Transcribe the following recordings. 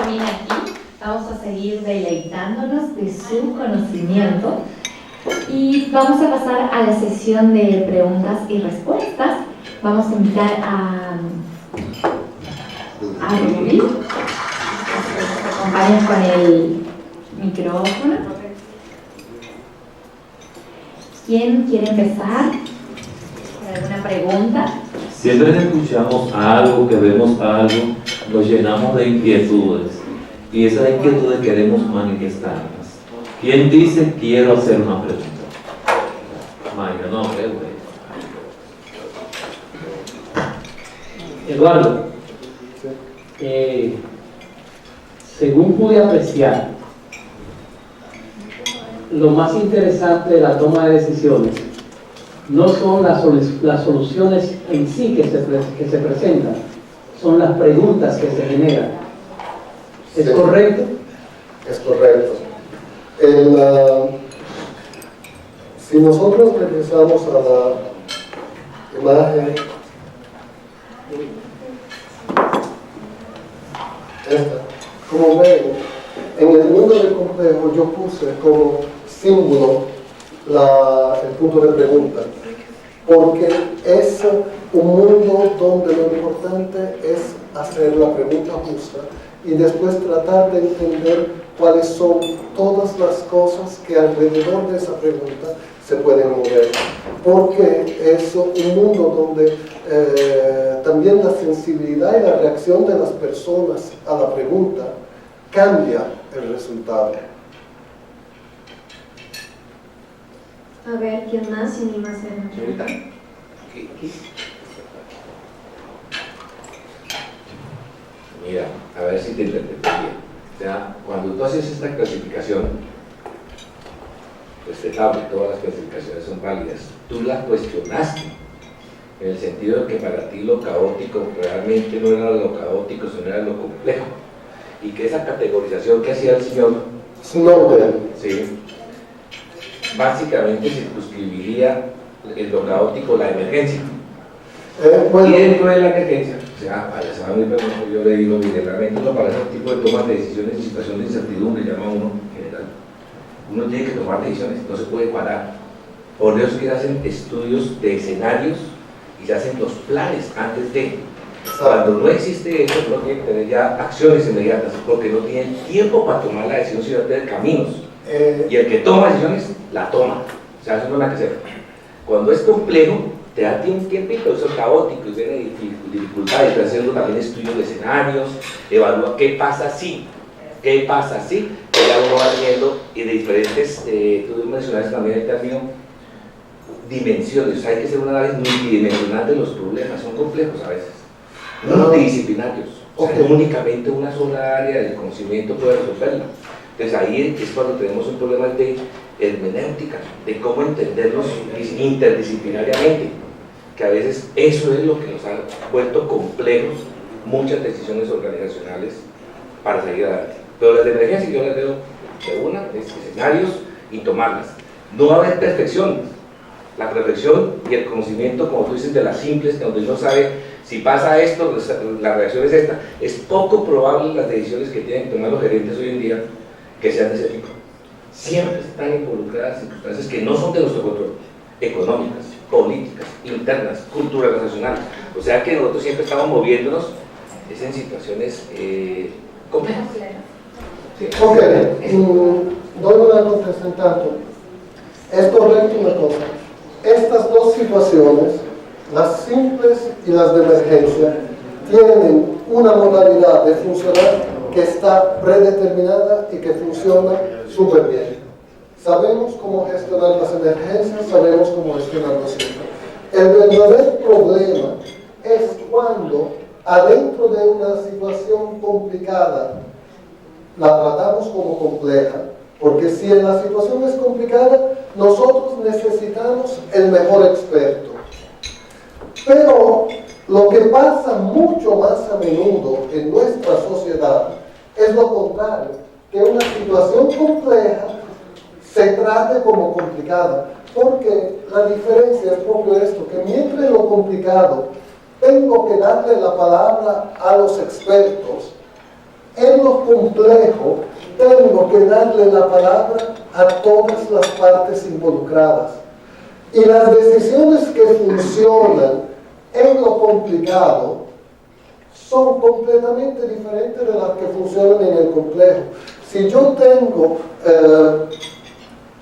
termina aquí. Vamos a seguir deleitándonos de su conocimiento y vamos a pasar a la sesión de preguntas y respuestas. Vamos a invitar a Rubí, que nos acompañe con el micrófono. ¿Quién quiere empezar? ¿Alguna pregunta? Siempre que escuchamos algo, que vemos algo, nos llenamos de inquietudes y esas inquietudes queremos manifestarlas. ¿Quién dice quiero hacer una pregunta? Mayra, no, güey. Eduardo, según pude apreciar, lo más interesante de la toma de decisiones no son las soluciones en sí que se presentan, son las preguntas que se generan. ¿Es correcto? Es correcto. Si nosotros regresamos a la imagen esta, como ven, en el mundo del complejo yo puse como símbolo el punto de pregunta, porque es un mundo donde lo importante es hacer la pregunta justa y después tratar de entender cuáles son todas las cosas que alrededor de esa pregunta se pueden mover, porque es un mundo donde también la sensibilidad y la reacción de las personas a la pregunta cambia el resultado. A ver, ¿quién más se anima a hacer una Señorita, pregunta? Mira, a ver si te interpreté bien. O sea, cuando tú haces esta clasificación, respetable, todas las clasificaciones son válidas, tú la cuestionaste, en el sentido de que para ti lo caótico realmente no era lo caótico, sino era lo complejo. Y que esa categorización que hacía el señor Snowden, sí, básicamente circunscribiría en lo caótico la emergencia. bueno, Y dentro de la emergencia, o sea, vaya, se va muy penoso, yo le digo, mire, realmente uno para ese tipo de tomas de decisiones en situación de incertidumbre, llama uno en general, uno tiene que tomar decisiones, no se puede parar. Por eso es que se hacen estudios de escenarios y se hacen los planes antes de. Cuando no existe eso, uno tiene que tener ya acciones inmediatas, porque no tienen tiempo para tomar la decisión, sino tener caminos. Y el que toma decisiones, la toma. O sea, eso no es nada que hacer. Cuando es complejo, te da un tiempito, eso es caótico y viene dificultades, estás haciendo también estudios de escenarios, evalúa qué pasa si, que ya uno va teniendo y de diferentes, tú mencionaste también el término dimensiones, o sea, hay que hacer un análisis multidimensional de los problemas, son complejos a veces, multidisciplinarios, o sea, no únicamente una sola área del conocimiento puede resolverla. Entonces ahí es cuando tenemos un problema de hermenéutica, de cómo entenderlos interdisciplinariamente, que a veces eso es lo que nos ha vuelto complejos muchas decisiones organizacionales para salir adelante. Pero las de emergencia yo las veo de una, de escenarios y tomarlas. No va a haber perfección. La perfección y el conocimiento, como tú dices, de las simples, donde uno sabe si pasa esto, la reacción es esta. Es poco probable las decisiones que tienen que tomar los gerentes hoy en día que sean de ese tipo. Siempre están involucradas circunstancias que no son de nuestro control, económicas, políticas, internas, culturales, nacionales. O sea que nosotros siempre estamos moviéndonos en situaciones complejas. sí, ok, doy una contestación tanto. Es correcto una cosa. Estas dos situaciones, las simples y las de emergencia, tienen una modalidad de funcionar que está predeterminada y que funciona súper bien. Sabemos cómo gestionar las emergencias, sabemos cómo gestionar los síntomas. El verdadero problema es cuando adentro de una situación complicada la tratamos como compleja, porque si en la situación es complicada, nosotros necesitamos el mejor experto. Pero lo que pasa mucho más a menudo en nuestra sociedad es lo contrario, que una situación compleja se trate como complicada, porque la diferencia es propio esto, que mientras lo complicado tengo que darle la palabra a los expertos, en en lo complejo tengo que darle la palabra a todas las partes involucradas. Y las decisiones que funcionan en lo complicado son completamente diferentes de las que funcionan en el complejo. Si yo tengo,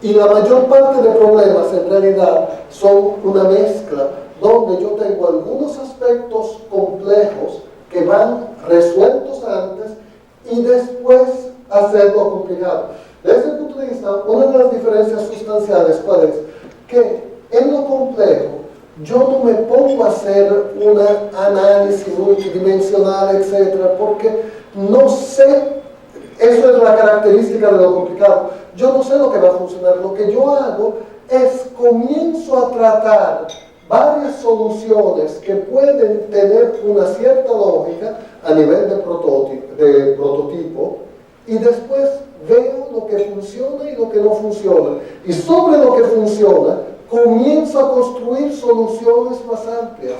y la mayor parte de problemas en realidad son una mezcla, donde yo tengo algunos aspectos complejos que van resueltos antes y después hacerlo complicado. Desde el punto de vista, una de las diferencias sustanciales, ¿cuál es? Que en lo complejo yo no me pongo a hacer un análisis multidimensional, etcétera, porque no sé, eso es la característica de lo complicado. Yo no sé lo que va a funcionar. Lo que yo hago es comienzo a tratar varias soluciones que pueden tener una cierta lógica a nivel de prototipo y después veo lo que funciona y lo que no funciona. Y sobre lo que funciona, comienzo a construir soluciones más amplias.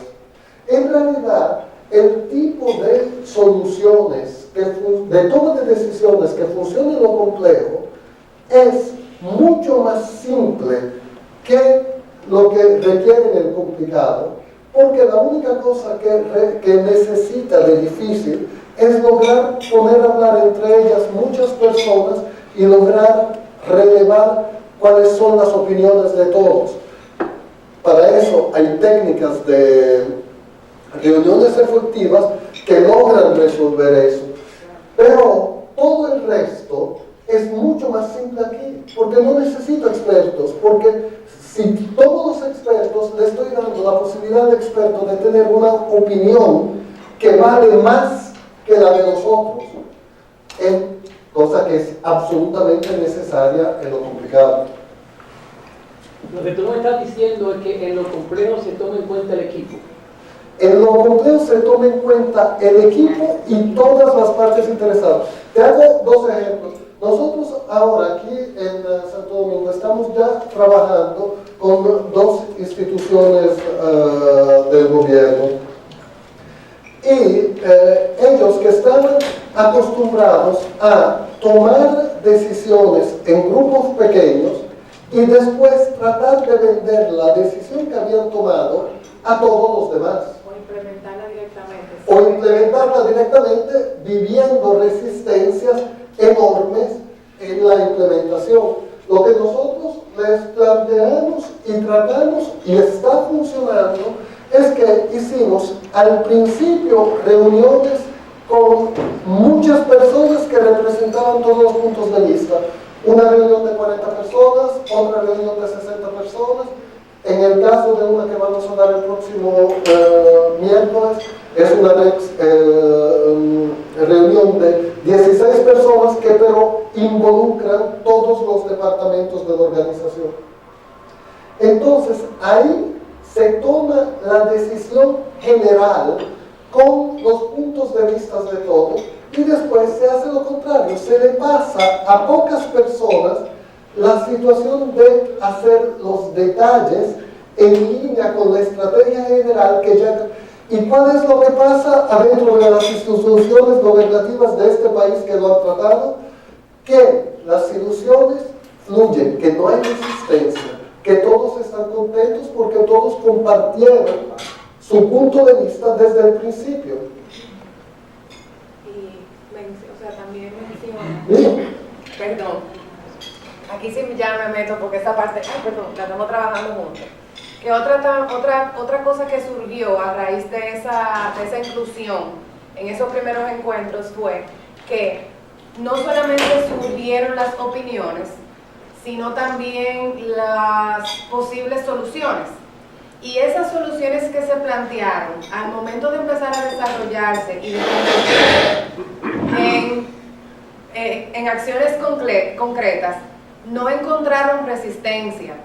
En realidad, el tipo de soluciones, de toma de decisiones que funciona en lo complejo, es mucho más simple que lo que requiere en el complicado, porque la única cosa que necesita de difícil es lograr poner a hablar entre ellas muchas personas y lograr relevar cuáles son las opiniones de todos. Para eso hay técnicas de reuniones efectivas que logran resolver eso. Pero todo el resto es mucho más simple aquí, porque no necesito expertos, porque si todos los expertos le estoy dando la posibilidad al experto de tener una opinión que vale más que la de los otros, cosa que es absolutamente necesaria en lo complicado. Lo que tú me estás diciendo es que en lo complejo se toma en cuenta el equipo. En lo complejo se toma en cuenta el equipo y todas las partes interesadas. Te hago dos ejemplos. Nosotros ahora aquí en Santo Domingo estamos ya trabajando con dos instituciones del gobierno. Y ellos que están acostumbrados a tomar decisiones en grupos pequeños y después tratar de vender la decisión que habían tomado a todos los demás. O implementarla directamente viviendo resistencias enormes en la implementación. Lo que nosotros les planteamos y tratamos y está funcionando es que hicimos al principio reuniones con muchas personas que representaban todos los puntos de vista. Una reunión de 40 personas, otra reunión de 60 personas. En el caso de una que vamos a dar el próximo miércoles, es una reunión de 16 personas que pero involucran todos los departamentos de la organización. Entonces, ahí se toma la decisión general con los puntos de vista de todos y después se hace lo contrario, se le pasa a pocas personas la situación de hacer los detalles en línea con la estrategia general que ya... ¿Y cuál es lo que pasa adentro de las instituciones gobernativas de este país que lo han tratado? Que las soluciones fluyen, que no hay resistencia, que todos están contentos porque todos compartieron su punto de vista desde el principio. Y también menciona... Perdón. Aquí sí ya me meto porque esa parte... la estamos trabajando juntos. Que otra cosa que surgió a raíz de esa inclusión en esos primeros encuentros fue que no solamente surgieron las opiniones, sino también las posibles soluciones. Y esas soluciones que se plantearon al momento de empezar a desarrollarse y de convertirse en acciones concretas, no encontraron resistencia,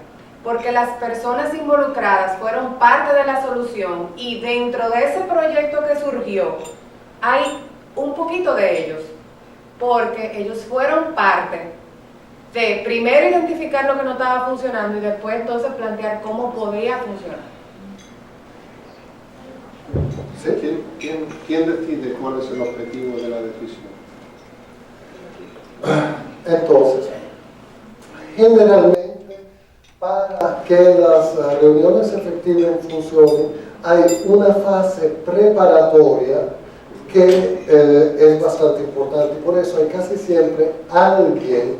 porque las personas involucradas fueron parte de la solución y dentro de ese proyecto que surgió hay un poquito de ellos, porque ellos fueron parte de primero identificar lo que no estaba funcionando y después entonces plantear cómo podía funcionar. ¿Sí? ¿Quién decide cuál es el objetivo de la decisión? Entonces, generalmente, para que las reuniones efectivamente funcionen, hay una fase preparatoria que es bastante importante. Por eso hay casi siempre alguien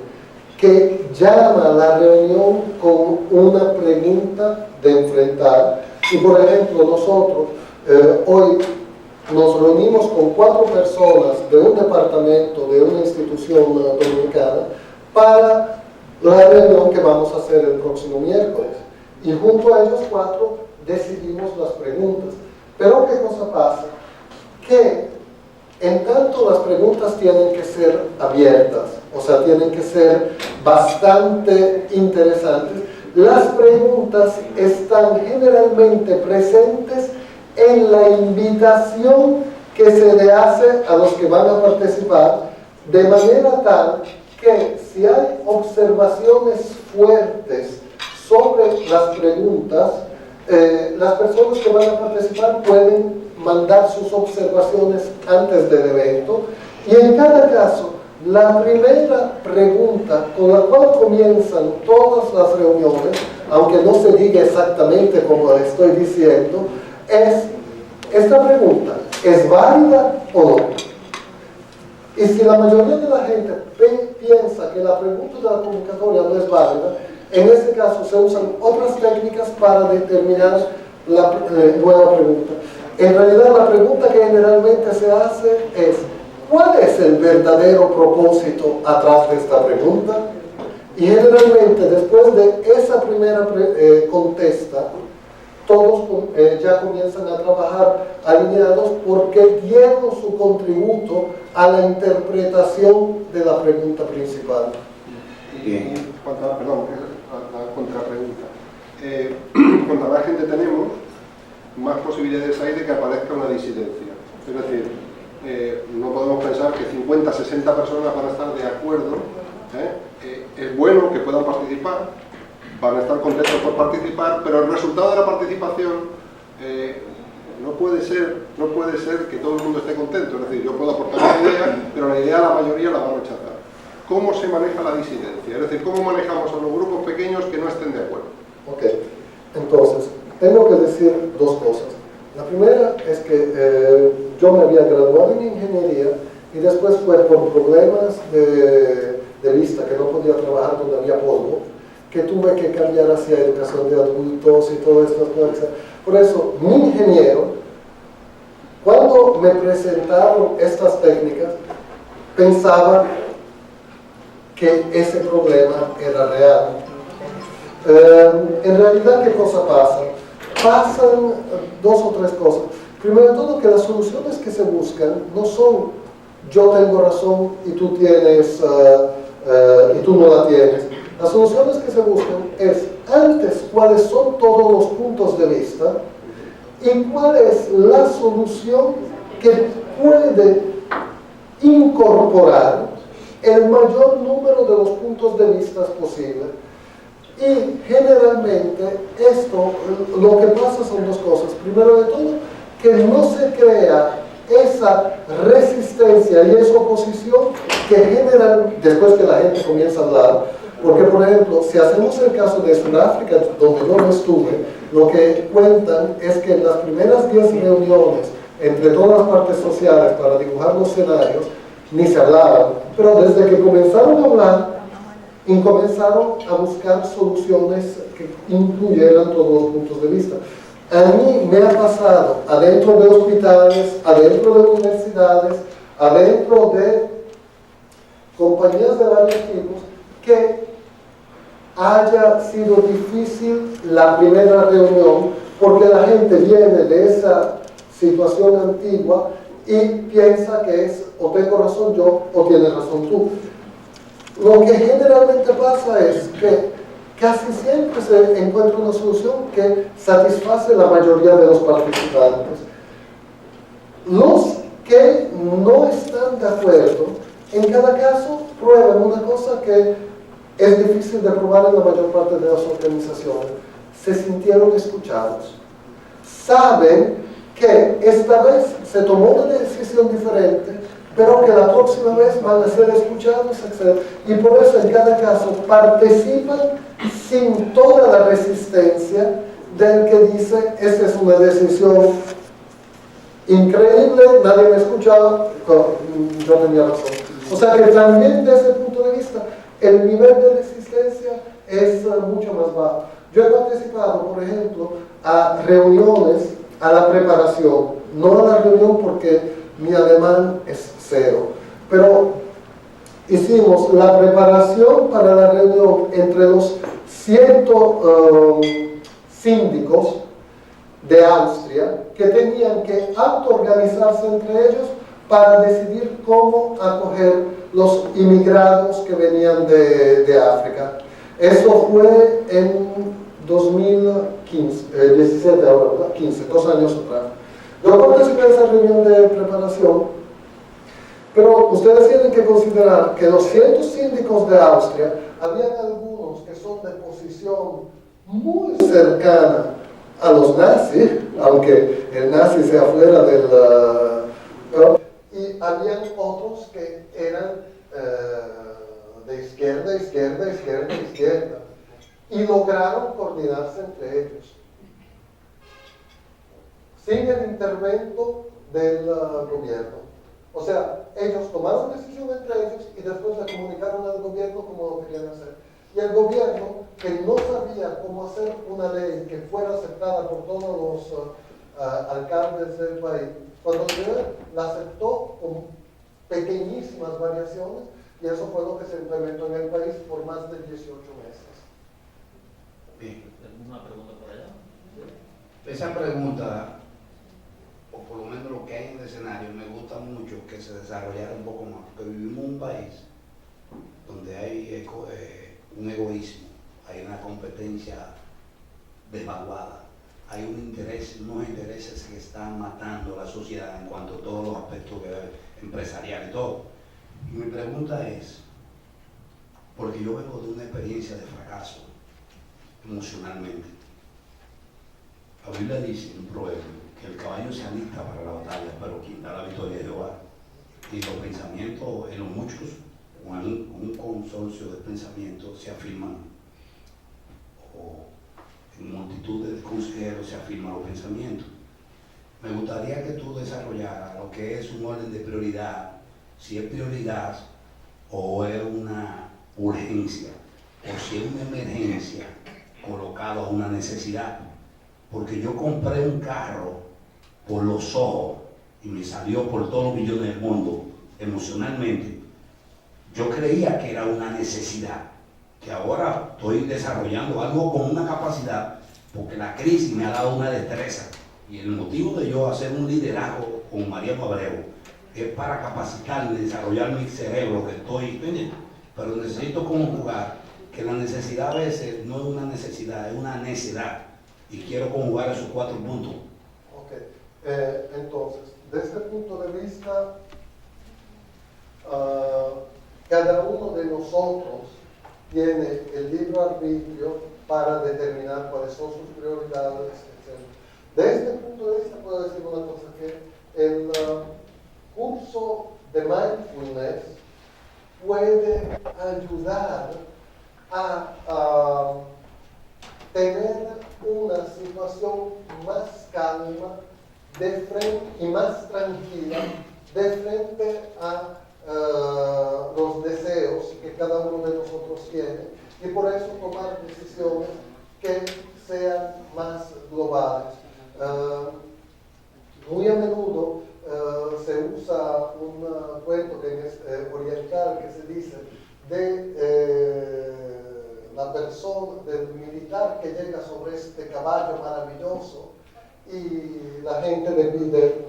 que llama a la reunión con una pregunta de enfrentar. Y por ejemplo, nosotros hoy nos reunimos con 4 personas de un departamento, de una institución dominicana, para la reunión que vamos a hacer el próximo miércoles. Y junto a ellos 4 decidimos las preguntas. Pero ¿qué cosa pasa? Que en tanto las preguntas tienen que ser abiertas, o sea, tienen que ser bastante interesantes, las preguntas están generalmente presentes en la invitación que se le hace a los que van a participar, de manera tal que si hay observaciones fuertes sobre las preguntas, las personas que van a participar pueden mandar sus observaciones antes del evento, y en cada caso la primera pregunta con la cual comienzan todas las reuniones, aunque no se diga exactamente como le estoy diciendo, es esta pregunta: ¿es válida o no? Y si la mayoría de la gente piensa que la pregunta de la convocatoria no es válida, en este caso se usan otras técnicas para determinar la nueva pregunta. En realidad la pregunta que generalmente se hace es: ¿cuál es el verdadero propósito atrás de esta pregunta? Y generalmente después de esa primera contesta, todos ya comienzan a trabajar alineados porque dieron su contributo a la interpretación de la pregunta principal. Y cuanto a la contrapregunta, cuanta más gente tenemos, más posibilidades hay de que aparezca una disidencia. Es decir, no podemos pensar que 50, 60 personas van a estar de acuerdo. Es bueno que puedan participar, van a estar contentos por participar, pero el resultado de la participación no puede ser que todo el mundo esté contento. Es decir, yo puedo aportar una idea, pero la idea la mayoría la va a rechazar. ¿Cómo se maneja la disidencia? Es decir, ¿cómo manejamos a los grupos pequeños que no estén de acuerdo? Ok, entonces, tengo que decir 2 cosas. La primera es que yo me había graduado en ingeniería y después fue por problemas de vista, que no podía trabajar donde había polvo, que tuve que cambiar hacia educación de adultos y todo esto. Por eso, mi ingeniero, cuando me presentaron estas técnicas, pensaba que ese problema era real. En realidad, ¿qué cosa pasa? Pasan 2 o 3 cosas. Primero de todo, que las soluciones que se buscan no son yo tengo razón y tú tienes y tú no la tienes. Las soluciones que se buscan es antes cuáles son todos los puntos de vista y cuál es la solución que puede incorporar el mayor número de los puntos de vista posible. Y generalmente esto, lo que pasa son 2 cosas. Primero de todo, que no se crea esa resistencia y esa oposición que generan después que la gente comienza a hablar. Porque, por ejemplo, si hacemos el caso de Sudáfrica, donde yo no estuve, lo que cuentan es que en las primeras 10 reuniones entre todas las partes sociales para dibujar los escenarios, ni se hablaban. Pero desde que comenzaron a hablar, y comenzaron a buscar soluciones que incluyeran todos los puntos de vista. A mí me ha pasado adentro de hospitales, adentro de universidades, adentro de compañías de varios tipos, que haya sido difícil la primera reunión porque la gente viene de esa situación antigua y piensa que es o tengo razón yo o tienes razón tú. Lo que generalmente pasa es que casi siempre se encuentra una solución que satisface la mayoría de los participantes. Los que no están de acuerdo, en cada caso prueban una cosa que es difícil de probar en la mayor parte de las organizaciones. Se sintieron escuchados. Saben que esta vez se tomó una decisión diferente, pero que la próxima vez van a ser escuchados, etc. Y por eso en cada caso participan sin toda la resistencia del que dice, esa es una decisión increíble, nadie me ha escuchado, yo tenía razón. O sea que también desde ese punto de vista, el nivel de resistencia es mucho más bajo. Yo he participado, por ejemplo, a reuniones, a la preparación, no a la reunión porque mi alemán es cero, pero hicimos la preparación para la reunión entre los 100 síndicos de Austria que tenían que autoorganizarse entre ellos para decidir cómo acoger los inmigrados que venían de África. Eso fue en 2015, 17 ahora, ¿verdad? 15, 2 años atrás. Yo participé en esa reunión de preparación, pero ustedes tienen que considerar que los 100 síndicos de Austria, habían algunos que son de posición muy cercana a los nazis, aunque el nazi sea fuera del... y habían otros que eran de izquierda, izquierda, izquierda, izquierda, y lograron coordinarse entre ellos, sin el intervento del gobierno. O sea, ellos tomaron decisión entre ellos y después le comunicaron al gobierno cómo lo querían hacer. Y el gobierno, que no sabía cómo hacer una ley que fuera aceptada por todos los alcaldes del país, cuando la aceptó con pequeñísimas variaciones, y eso fue lo que se implementó en el país por más de 18 meses. Bien. ¿Alguna pregunta por allá? Esa pregunta, o por lo menos lo que hay en el escenario, me gusta mucho que se desarrollara un poco más, porque vivimos en un país donde hay un egoísmo, hay una competencia desvaluada, hay unos intereses que están matando a la sociedad en cuanto a todos los aspectos empresariales y todo. Y mi pregunta es, porque yo vengo de una experiencia de fracaso emocionalmente. La Biblia dice en un proverbio que el caballo se alista para la batalla, pero quien da la victoria es Jehová. Y los pensamientos en los muchos, o en un consorcio de pensamientos, se afirman, o en multitud de consejeros se afirman los pensamientos. Me gustaría que tú desarrollaras lo que es un orden de prioridad, si es prioridad o es una urgencia, o si es una emergencia colocado a una necesidad. Porque yo compré un carro por los ojos y me salió por todos los millones del mundo emocionalmente. Yo creía que era una necesidad, que ahora estoy desarrollando algo con una capacidad, porque la crisis me ha dado una destreza. Y el motivo de yo hacer un liderazgo con Mariano Abreu es para capacitarme, desarrollar mi cerebro, que estoy, pero necesito conjugar que la necesidad a veces no es una necesidad, es una necedad. Y quiero conjugar esos 4 puntos. Ok, entonces, desde el punto de vista, cada uno de nosotros tiene el libre arbitrio para determinar cuáles son sus prioridades, etc. Desde el punto de vista puedo decir una cosa, que el curso de mindfulness puede ayudar a tener una situación más calma de frente y más tranquila de frente a los deseos que cada uno de nosotros tiene, y por eso tomar decisiones que sean más globales. Muy a menudo se usa un cuento que es oriental, que se dice de la persona, del militar que llega sobre este caballo maravilloso y la gente le pide,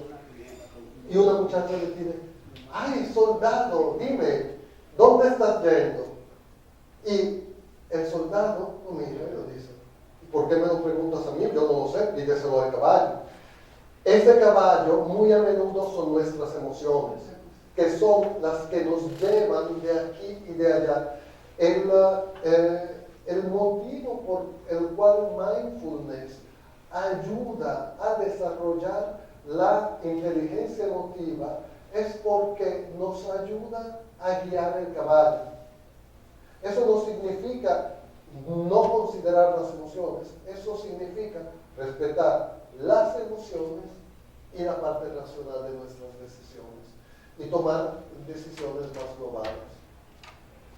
y una muchacha le pide: ¡ay, soldado, dime, ¿dónde estás yendo? Y el soldado lo mira y lo dice: ¿por qué me lo preguntas a mí? Yo no lo sé, pídeselo al caballo. Ese caballo muy a menudo son nuestras emociones, que son las que nos llevan de aquí y de allá. El motivo por el cual mindfulness ayuda a desarrollar la inteligencia emotiva es porque nos ayuda a guiar el caballo. Eso no significa no considerar las emociones, eso significa respetar las emociones y la parte racional de nuestras decisiones y tomar decisiones más globales.